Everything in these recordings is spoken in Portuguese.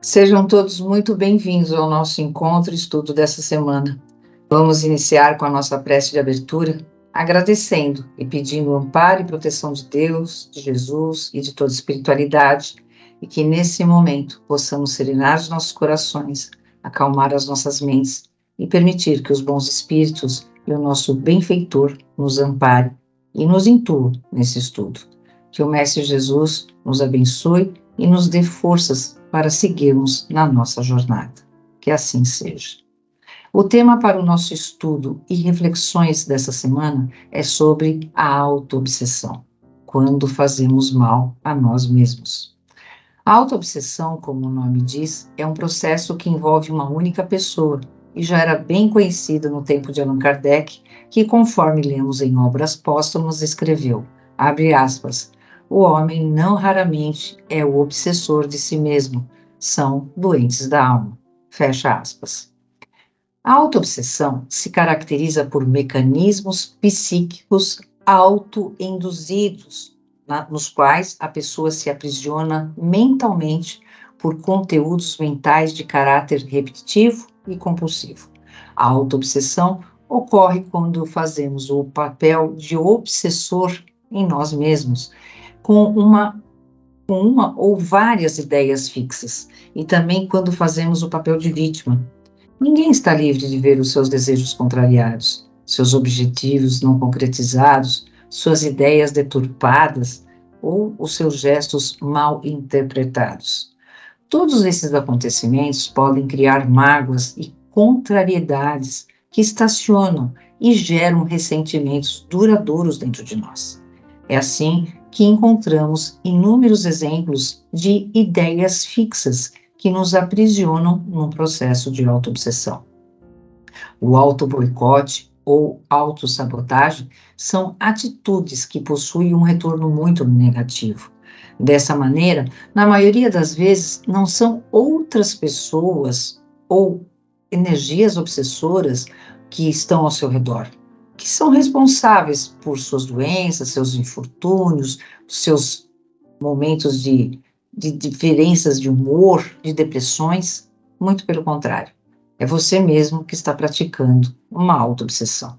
Sejam todos muito bem-vindos ao nosso encontro e estudo dessa semana. Vamos iniciar com a nossa prece de abertura, agradecendo e pedindo o amparo e proteção de Deus, de Jesus e de toda espiritualidade, e que nesse momento possamos serenar os nossos corações, acalmar as nossas mentes e permitir que os bons espíritos e o nosso benfeitor nos ampare e nos intuam nesse estudo. Que o Mestre Jesus nos abençoe e nos dê forças para seguirmos na nossa jornada. Que assim seja. O tema para o nosso estudo e reflexões dessa semana é sobre a autoobsessão, quando fazemos mal a nós mesmos. A autoobsessão, como o nome diz, é um processo que envolve uma única pessoa e já era bem conhecida no tempo de Allan Kardec, que, conforme lemos em obras póstumas, escreveu, abre aspas, o homem não raramente é o obsessor de si mesmo, são doentes da alma. Fecha aspas. A autoobsessão se caracteriza por mecanismos psíquicos autoinduzidos, nos quais a pessoa se aprisiona mentalmente por conteúdos mentais de caráter repetitivo e compulsivo. A autoobsessão ocorre quando fazemos o papel de obsessor em nós mesmos, com uma ou várias ideias fixas, e também quando fazemos o papel de vítima. Ninguém está livre de ver os seus desejos contrariados, seus objetivos não concretizados, suas ideias deturpadas ou os seus gestos mal interpretados. Todos esses acontecimentos podem criar mágoas e contrariedades que estacionam e geram ressentimentos duradouros dentro de nós. É assim que encontramos inúmeros exemplos de ideias fixas que nos aprisionam num processo de autoobsessão. O auto-boicote ou autossabotagem são atitudes que possuem um retorno muito negativo. Dessa maneira, na maioria das vezes, não são outras pessoas ou energias obsessoras que estão ao seu redor, que são responsáveis por suas doenças, seus infortúnios, seus momentos de diferenças de humor, de depressões. Muito pelo contrário, é você mesmo que está praticando uma autoobsessão.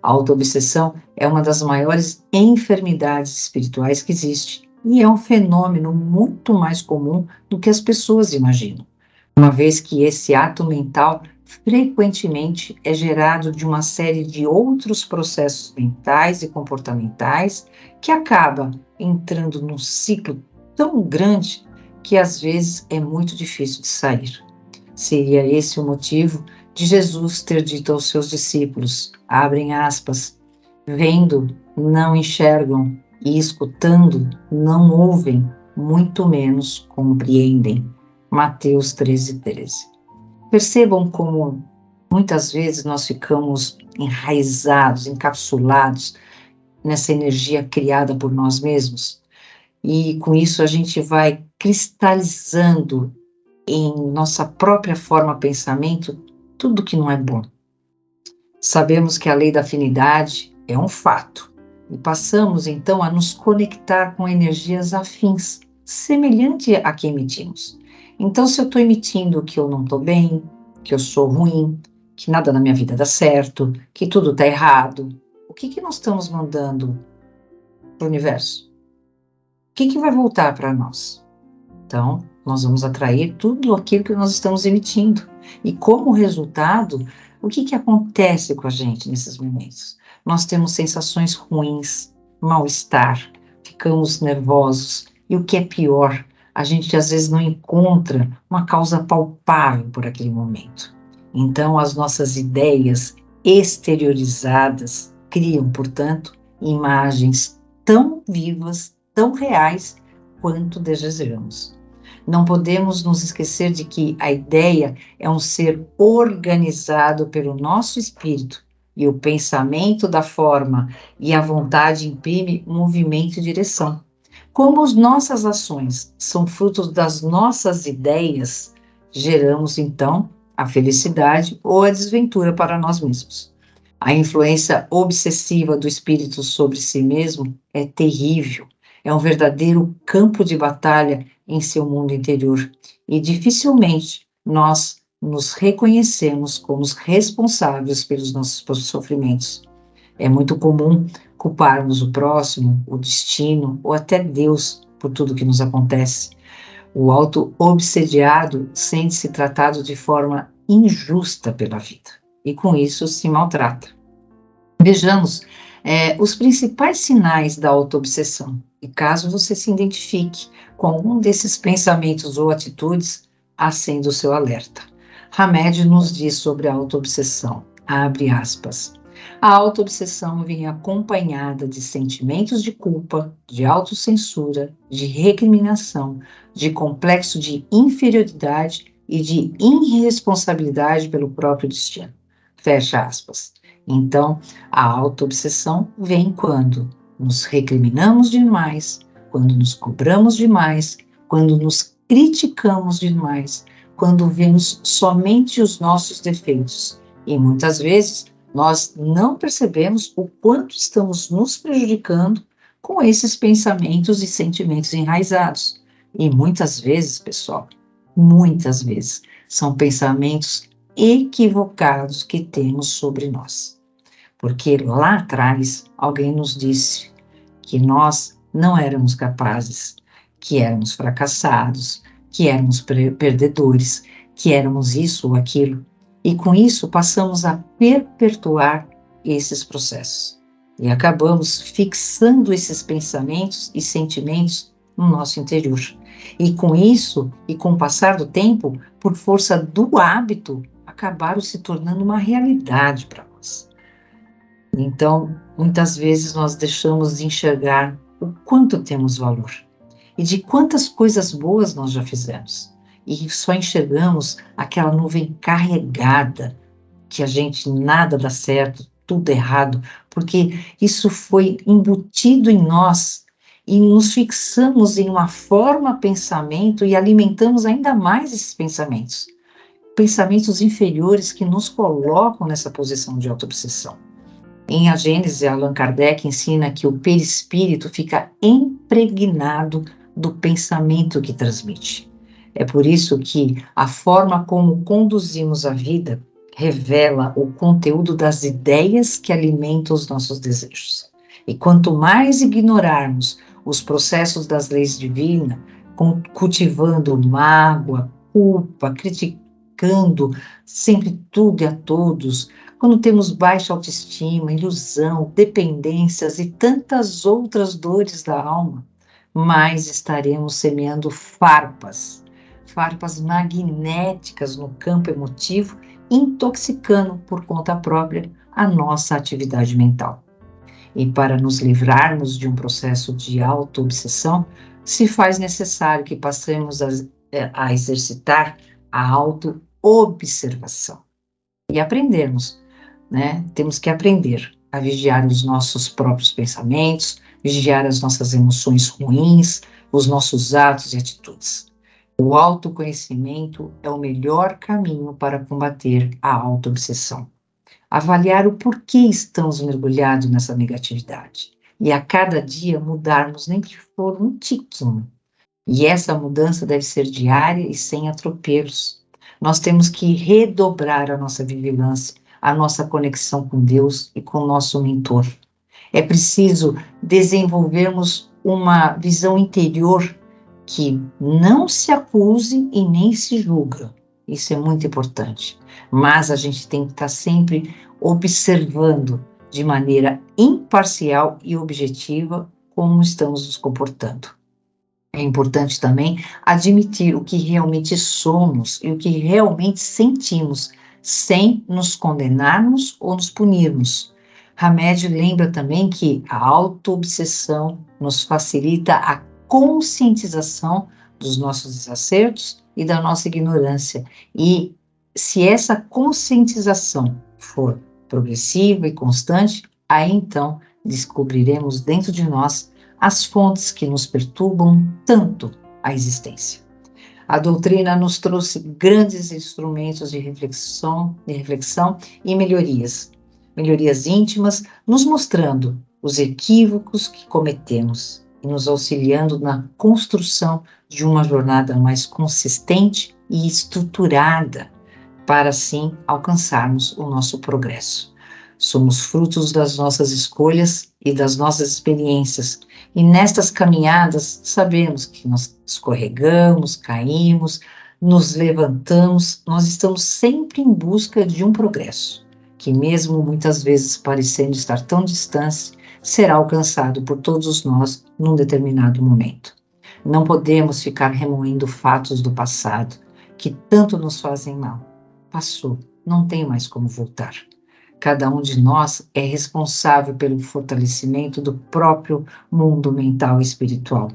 A autoobsessão é uma das maiores enfermidades espirituais que existe e é um fenômeno muito mais comum do que as pessoas imaginam, uma vez que esse ato mental frequentemente é gerado de uma série de outros processos mentais e comportamentais que acaba entrando num ciclo tão grande que às vezes é muito difícil de sair. Seria esse o motivo de Jesus ter dito aos seus discípulos, abrem aspas, vendo, não enxergam, e escutando, não ouvem, muito menos compreendem. Mateus 13:13. Percebam como muitas vezes nós ficamos enraizados, encapsulados nessa energia criada por nós mesmos, e com isso a gente vai cristalizando em nossa própria forma pensamento tudo que não é bom. Sabemos que a lei da afinidade é um fato e passamos então a nos conectar com energias afins, semelhante a que emitimos. Então, se eu estou emitindo que eu não estou bem, que eu sou ruim, que nada na minha vida dá certo, que tudo está errado, o que nós estamos mandando para o universo? O que vai voltar para nós? Então, nós vamos atrair tudo aquilo que nós estamos emitindo. E como resultado, o que acontece com a gente nesses momentos? Nós temos sensações ruins, mal-estar, ficamos nervosos. E o que é pior, a gente às vezes não encontra uma causa palpável por aquele momento. Então, as nossas ideias exteriorizadas criam, portanto, imagens tão vivas, tão reais, quanto desejamos. Não podemos nos esquecer de que a ideia é um ser organizado pelo nosso espírito e o pensamento da forma e a vontade imprime movimento e direção. Como as nossas ações são frutos das nossas ideias, geramos então a felicidade ou a desventura para nós mesmos. A influência obsessiva do espírito sobre si mesmo é terrível. é um verdadeiro campo de batalha em seu mundo interior, e dificilmente nós nos reconhecemos como os responsáveis pelos nossos sofrimentos. É muito comum culparmos o próximo, o destino ou até Deus por tudo que nos acontece. O auto-obsediado sente-se tratado de forma injusta pela vida e com isso se maltrata. Vejamos os principais sinais da auto-obsessão. E caso você se identifique com algum desses pensamentos ou atitudes, acenda o seu alerta. Hamed nos diz sobre a auto-obsessão, abre aspas, a auto-obsessão vem acompanhada de sentimentos de culpa, de autocensura, de recriminação, de complexo de inferioridade e de irresponsabilidade pelo próprio destino. Fecha aspas. Então, a auto-obsessão vem quando nos recriminamos demais, quando nos cobramos demais, quando nos criticamos demais, quando vemos somente os nossos defeitos. E muitas vezes nós não percebemos o quanto estamos nos prejudicando com esses pensamentos e sentimentos enraizados. E muitas vezes, pessoal, muitas vezes, são pensamentos equivocados que temos sobre nós. Porque lá atrás alguém nos disse que nós não éramos capazes, que éramos fracassados, que éramos perdedores, que éramos isso ou aquilo. E com isso passamos a perpetuar esses processos. E acabamos fixando esses pensamentos e sentimentos no nosso interior. E com isso, e com o passar do tempo, por força do hábito, acabaram se tornando uma realidade para nós. Então, muitas vezes nós deixamos de enxergar o quanto temos valor e de quantas coisas boas nós já fizemos. E só enxergamos aquela nuvem carregada, que a gente nada dá certo, tudo errado, porque isso foi embutido em nós e nos fixamos em uma forma de pensamento e alimentamos ainda mais esses pensamentos. Pensamentos inferiores que nos colocam nessa posição de auto-obsessão. Em A Gênese, Allan Kardec ensina que o perispírito fica impregnado do pensamento que transmite. É por isso que a forma como conduzimos a vida revela o conteúdo das ideias que alimentam os nossos desejos. E quanto mais ignorarmos os processos das leis divinas, cultivando mágoa, culpa, criticando sempre tudo e a todos, quando temos baixa autoestima, ilusão, dependências e tantas outras dores da alma, mais estaremos semeando farpas magnéticas no campo emotivo, intoxicando por conta própria a nossa atividade mental. E para nos livrarmos de um processo de auto-obsessão, se faz necessário que passemos a exercitar a auto-observação e aprendermos, né? Temos que aprender a vigiar os nossos próprios pensamentos, vigiar as nossas emoções ruins, os nossos atos e atitudes. O autoconhecimento é o melhor caminho para combater a auto-obsessão. Avaliar o porquê estamos mergulhados nessa negatividade e a cada dia mudarmos nem que for um tiquinho. E essa mudança deve ser diária e sem atropelos. Nós temos que redobrar a nossa vigilância, a nossa conexão com Deus e com o nosso mentor. É preciso desenvolvermos uma visão interior que não se acuse e nem se julga. Isso é muito importante. Mas a gente tem que estar sempre observando de maneira imparcial e objetiva como estamos nos comportando. É importante também admitir o que realmente somos e o que realmente sentimos, sem nos condenarmos ou nos punirmos. Hamed lembra também que a auto-obsessão nos facilita a conscientização dos nossos desacertos e da nossa ignorância. E se essa conscientização for progressiva e constante, aí então descobriremos dentro de nós as fontes que nos perturbam tanto a existência. A doutrina nos trouxe grandes instrumentos de reflexão e melhorias íntimas, nos mostrando os equívocos que cometemos e nos auxiliando na construção de uma jornada mais consistente e estruturada, para assim alcançarmos o nosso progresso. Somos frutos das nossas escolhas e das nossas experiências, e nestas caminhadas sabemos que nós escorregamos, caímos, nos levantamos, nós estamos sempre em busca de um progresso, que mesmo muitas vezes parecendo estar tão distante, será alcançado por todos nós num determinado momento. Não podemos ficar remoendo fatos do passado que tanto nos fazem mal. Passou, não tem mais como voltar. Cada um de nós é responsável pelo fortalecimento do próprio mundo mental e espiritual.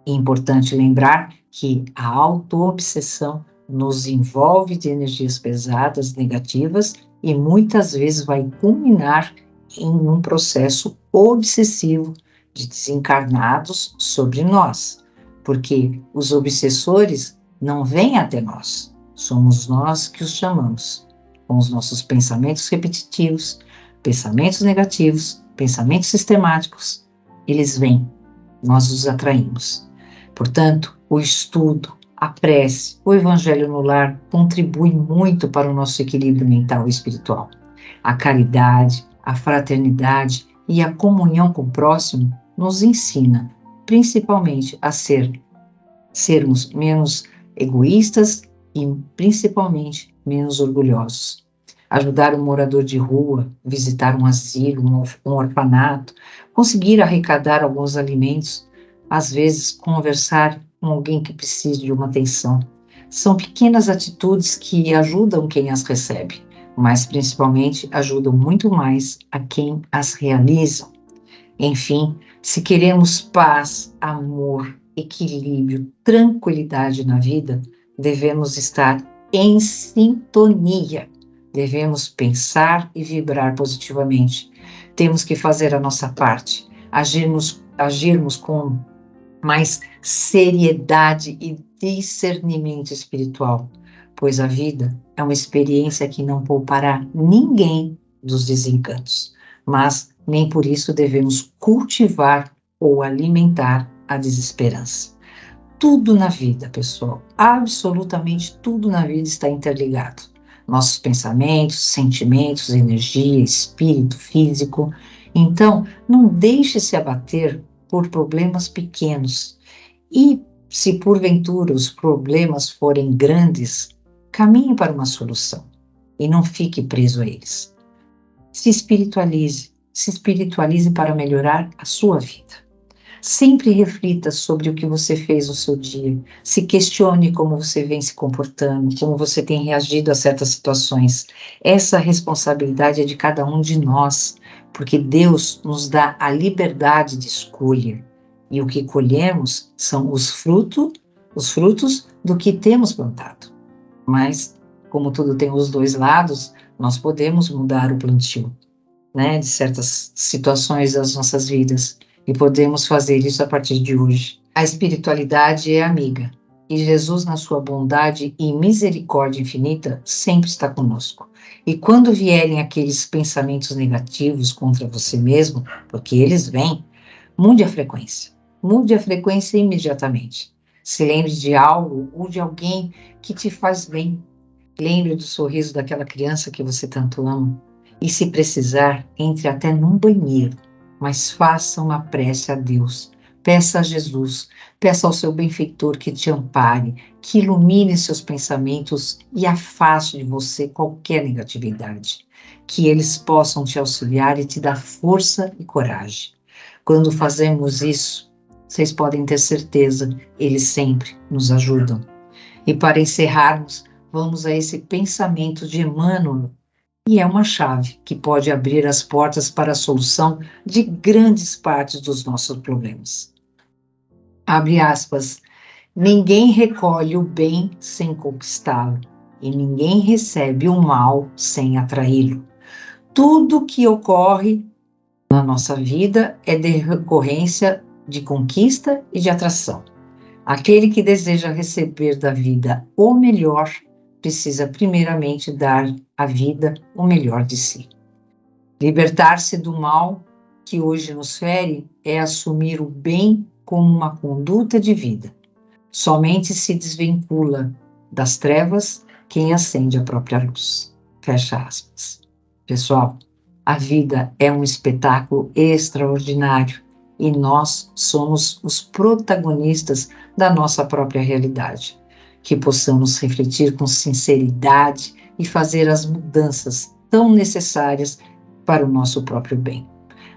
É importante lembrar que a autoobsessão nos envolve de energias pesadas, negativas, e muitas vezes vai culminar em um processo obsessivo de desencarnados sobre nós, porque os obsessores não vêm até nós, somos nós que os chamamos, com os nossos pensamentos repetitivos, pensamentos negativos, pensamentos sistemáticos, eles vêm, nós os atraímos. Portanto, o estudo, a prece, o evangelho no lar contribui muito para o nosso equilíbrio mental e espiritual. A caridade, a fraternidade e a comunhão com o próximo nos ensina, principalmente, a sermos menos egoístas e, principalmente, menos orgulhosos. Ajudar um morador de rua, visitar um asilo, um orfanato, conseguir arrecadar alguns alimentos, às vezes conversar com alguém que precise de uma atenção. São pequenas atitudes que ajudam quem as recebe, mas principalmente ajudam muito mais a quem as realiza. Enfim, se queremos paz, amor, equilíbrio, tranquilidade na vida, devemos estar em sintonia. Devemos pensar e vibrar positivamente. Temos que fazer a nossa parte, agirmos com mais seriedade e discernimento espiritual, pois a vida é uma experiência que não poupará ninguém dos desencantos, mas nem por isso devemos cultivar ou alimentar a desesperança. Tudo na vida, pessoal, absolutamente tudo na vida está interligado. Nossos pensamentos, sentimentos, energia, espírito, físico. Então, não deixe se abater por problemas pequenos. E, se porventura os problemas forem grandes, caminhe para uma solução e não fique preso a eles. Se espiritualize para melhorar a sua vida. Sempre reflita sobre o que você fez no seu dia. Se questione como você vem se comportando, como você tem reagido a certas situações. Essa responsabilidade é de cada um de nós, porque Deus nos dá a liberdade de escolha. E o que colhemos são os frutos do que temos plantado. Mas, como tudo tem os dois lados, nós podemos mudar o plantio, né, de certas situações das nossas vidas. E podemos fazer isso a partir de hoje. A espiritualidade é amiga, e Jesus, na sua bondade e misericórdia infinita, sempre está conosco. E quando vierem aqueles pensamentos negativos contra você mesmo, porque eles vêm, mude a frequência. Mude a frequência imediatamente. Se lembre de algo ou de alguém que te faz bem. Lembre do sorriso daquela criança que você tanto ama. E se precisar, entre até num banheiro, mas faça uma prece a Deus. Peça a Jesus, peça ao seu benfeitor que te ampare, que ilumine seus pensamentos e afaste de você qualquer negatividade. Que eles possam te auxiliar e te dar força e coragem. Quando fazemos isso, vocês podem ter certeza, eles sempre nos ajudam. E para encerrarmos, vamos a esse pensamento de Emmanuel, e é uma chave que pode abrir as portas para a solução de grandes partes dos nossos problemas. Abre aspas. Ninguém recolhe o bem sem conquistá-lo, e ninguém recebe o mal sem atraí-lo. Tudo que ocorre na nossa vida é decorrência de conquista e de atração. Aquele que deseja receber da vida o melhor, precisa primeiramente dar à vida o melhor de si. Libertar-se do mal que hoje nos fere é assumir o bem como uma conduta de vida. Somente se desvincula das trevas quem acende a própria luz. Fecha aspas. Pessoal, a vida é um espetáculo extraordinário e nós somos os protagonistas da nossa própria realidade. Que possamos refletir com sinceridade e fazer as mudanças tão necessárias para o nosso próprio bem.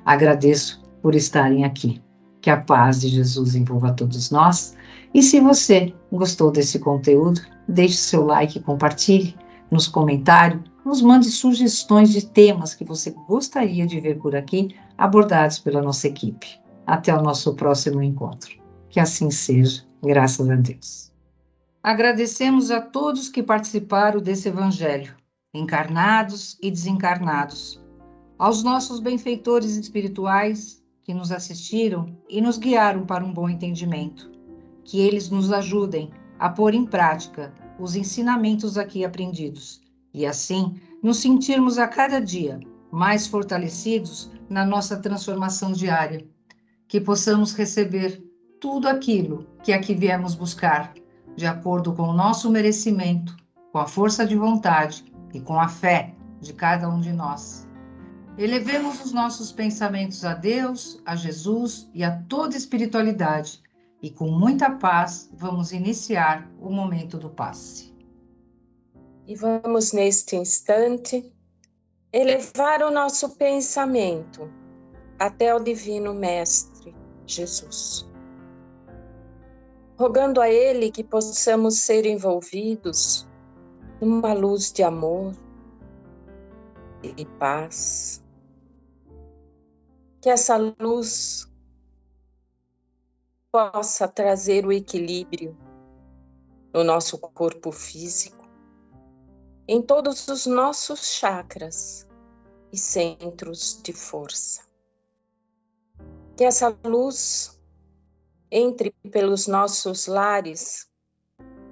Agradeço por estarem aqui. Que a paz de Jesus envolva todos nós. E se você gostou desse conteúdo, deixe seu like e compartilhe nos comentários. Nos mande sugestões de temas que você gostaria de ver por aqui, abordados pela nossa equipe. Até o nosso próximo encontro. Que assim seja, graças a Deus. Agradecemos a todos que participaram desse evangelho, encarnados e desencarnados, aos nossos benfeitores espirituais que nos assistiram e nos guiaram para um bom entendimento. Que eles nos ajudem a pôr em prática os ensinamentos aqui aprendidos e assim nos sentirmos a cada dia mais fortalecidos na nossa transformação diária. Que possamos receber tudo aquilo que aqui viemos buscar, de acordo com o nosso merecimento, com a força de vontade e com a fé de cada um de nós. Elevemos os nossos pensamentos a Deus, a Jesus e a toda a espiritualidade, e com muita paz vamos iniciar o momento do passe. E vamos, neste instante, elevar o nosso pensamento até o Divino Mestre Jesus, rogando a Ele que possamos ser envolvidos numa luz de amor e paz. Que essa luz possa trazer o equilíbrio no nosso corpo físico, em todos os nossos chakras e centros de força. Que essa luz entre pelos nossos lares,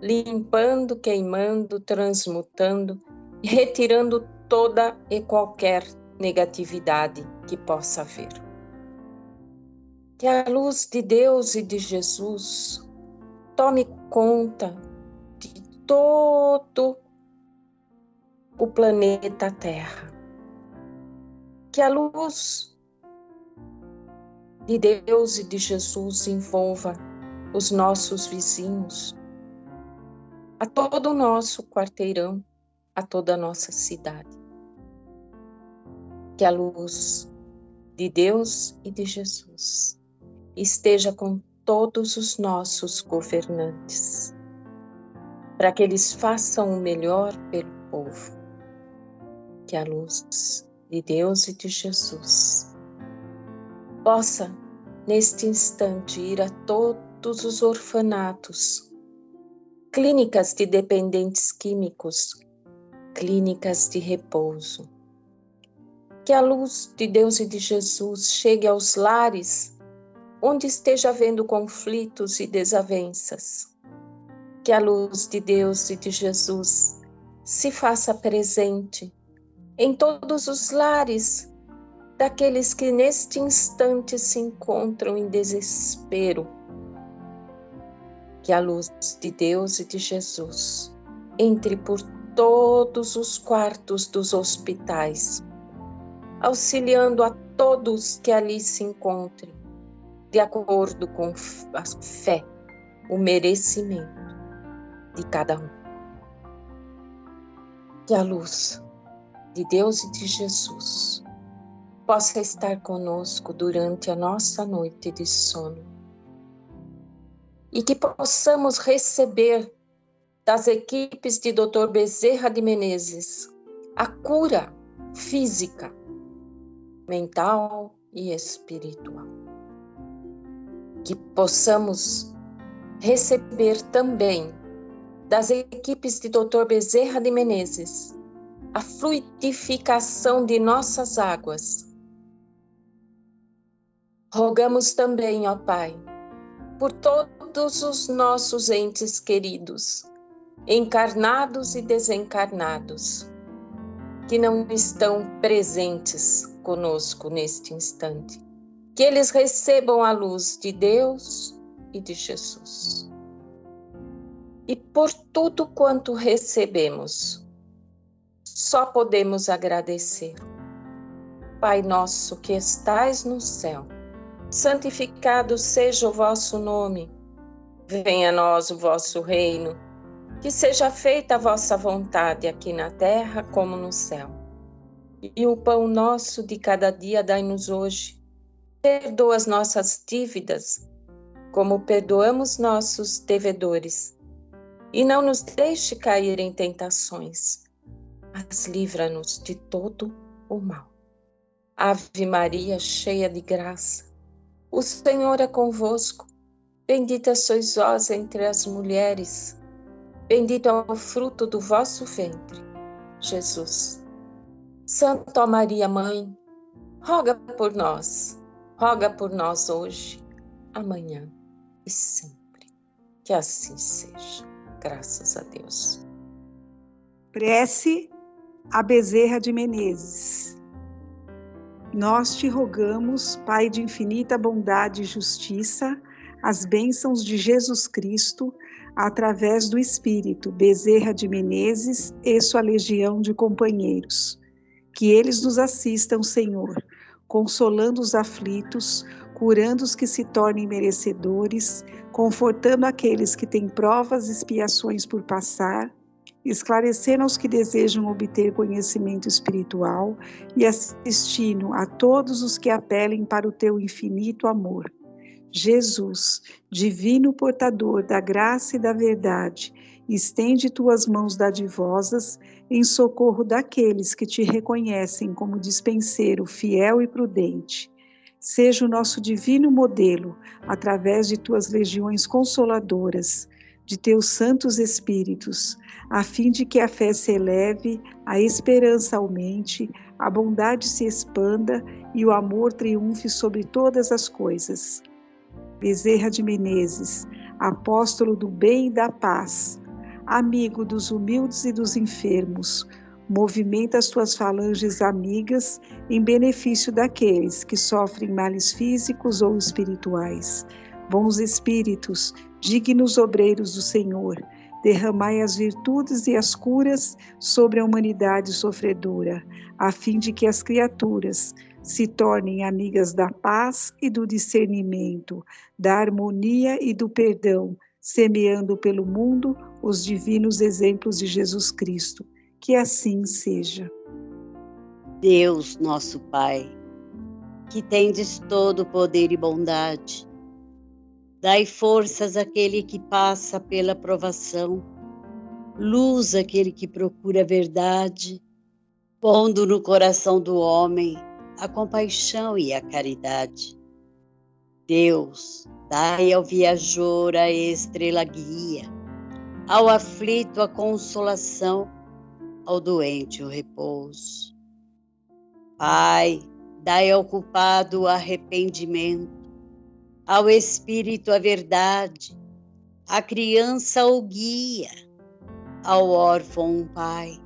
limpando, queimando, transmutando e retirando toda e qualquer negatividade que possa haver. Que a luz de Deus e de Jesus tome conta de todo o planeta Terra. Que a luz de Deus e de Jesus envolva os nossos vizinhos, a todo o nosso quarteirão, a toda a nossa cidade. Que a luz de Deus e de Jesus esteja com todos os nossos governantes, para que eles façam o melhor pelo povo. Que a luz de Deus e de Jesus possa, neste instante, ir a todos os orfanatos, clínicas de dependentes químicos, clínicas de repouso. Que a luz de Deus e de Jesus chegue aos lares onde esteja havendo conflitos e desavenças. Que a luz de Deus e de Jesus se faça presente em todos os lares daqueles que neste instante se encontram em desespero. Que a luz de Deus e de Jesus entre por todos os quartos dos hospitais, auxiliando a todos que ali se encontrem, de acordo com a fé, o merecimento de cada um. Que a luz de Deus e de Jesus possa estar conosco durante a nossa noite de sono e que possamos receber das equipes de Dr. Bezerra de Menezes a cura física, mental e espiritual. Que possamos receber também das equipes de Dr. Bezerra de Menezes a fluidificação de nossas águas. Rogamos também, ó Pai, por todos os nossos entes queridos, encarnados e desencarnados, que não estão presentes conosco neste instante, que eles recebam a luz de Deus e de Jesus. E por tudo quanto recebemos, só podemos agradecer. Pai nosso que estais no céu, santificado seja o vosso nome. Venha a nós o vosso reino. Que seja feita a vossa vontade aqui na terra como no céu. E o pão nosso de cada dia dai-nos hoje. Perdoa as nossas dívidas, como perdoamos nossos devedores. E não nos deixe cair em tentações, mas livra-nos de todo o mal. Ave Maria, cheia de graça, o Senhor é convosco. Bendita sois vós entre as mulheres. Bendito é o fruto do vosso ventre, Jesus. Santa Maria, Mãe, roga por nós hoje, amanhã e sempre. Que assim seja. Graças a Deus. Prece a Bezerra de Menezes. Nós te rogamos, Pai de infinita bondade e justiça, as bênçãos de Jesus Cristo, através do Espírito Bezerra de Menezes e sua legião de companheiros. Que eles nos assistam, Senhor, consolando os aflitos, curando os que se tornem merecedores, confortando aqueles que têm provas e expiações por passar, esclarecendo aos que desejam obter conhecimento espiritual e assistindo a todos os que apelem para o teu infinito amor. Jesus, divino portador da graça e da verdade, estende tuas mãos dadivosas em socorro daqueles que te reconhecem como dispenseiro fiel e prudente. Seja o nosso divino modelo, através de tuas legiões consoladoras, de teus santos espíritos, a fim de que a fé se eleve, a esperança aumente, a bondade se expanda e o amor triunfe sobre todas as coisas. Bezerra de Menezes, apóstolo do bem e da paz, amigo dos humildes e dos enfermos, movimenta as tuas falanges amigas em benefício daqueles que sofrem males físicos ou espirituais. Bons espíritos, dignos obreiros do Senhor, derramai as virtudes e as curas sobre a humanidade sofredora, a fim de que as criaturas se tornem amigas da paz e do discernimento, da harmonia e do perdão, semeando pelo mundo os divinos exemplos de Jesus Cristo. Que assim seja. Deus, nosso Pai, que tendes todo poder e bondade, dai forças àquele que passa pela provação, luz àquele que procura a verdade, pondo no coração do homem a compaixão e a caridade. Deus, dai ao viajor a estrela guia, ao aflito a consolação, ao doente o repouso. Pai, dai ao culpado o arrependimento, ao espírito a verdade, à criança o guia, ao órfão um pai.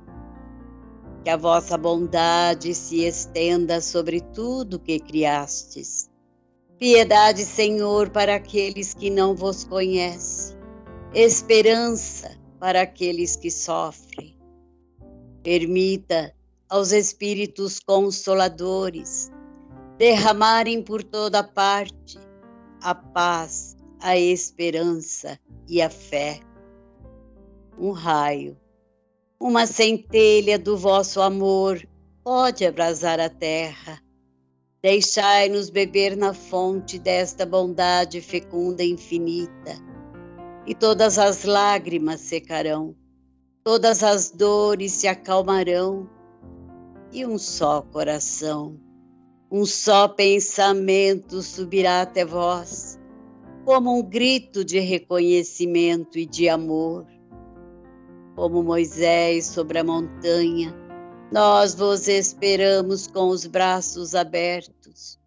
Que a vossa bondade se estenda sobre tudo que criastes. Piedade, Senhor, para aqueles que não vos conhecem. Esperança para aqueles que sofrem. Permita aos espíritos consoladores derramarem por toda parte a paz, a esperança e a fé. Um raio, uma centelha do vosso amor pode abrasar a terra. Deixai-nos beber na fonte desta bondade fecunda e infinita, e todas as lágrimas secarão, todas as dores se acalmarão, e um só coração, um só pensamento subirá até vós, como um grito de reconhecimento e de amor. Como Moisés sobre a montanha, nós vos esperamos com os braços abertos.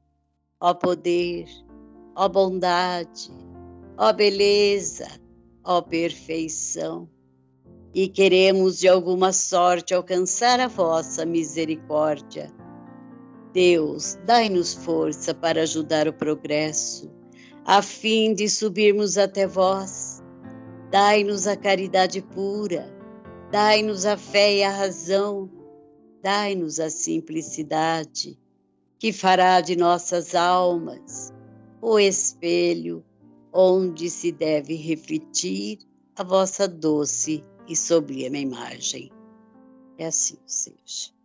Ó poder, ó bondade, ó beleza, ó perfeição. E queremos de alguma sorte alcançar a vossa misericórdia. Deus, dai-nos força para ajudar o progresso, a fim de subirmos até vós. Dai-nos a caridade pura, dai-nos a fé e a razão, dai-nos a simplicidade, que fará de nossas almas o espelho onde se deve refletir a vossa doce e sublime imagem. É assim seja.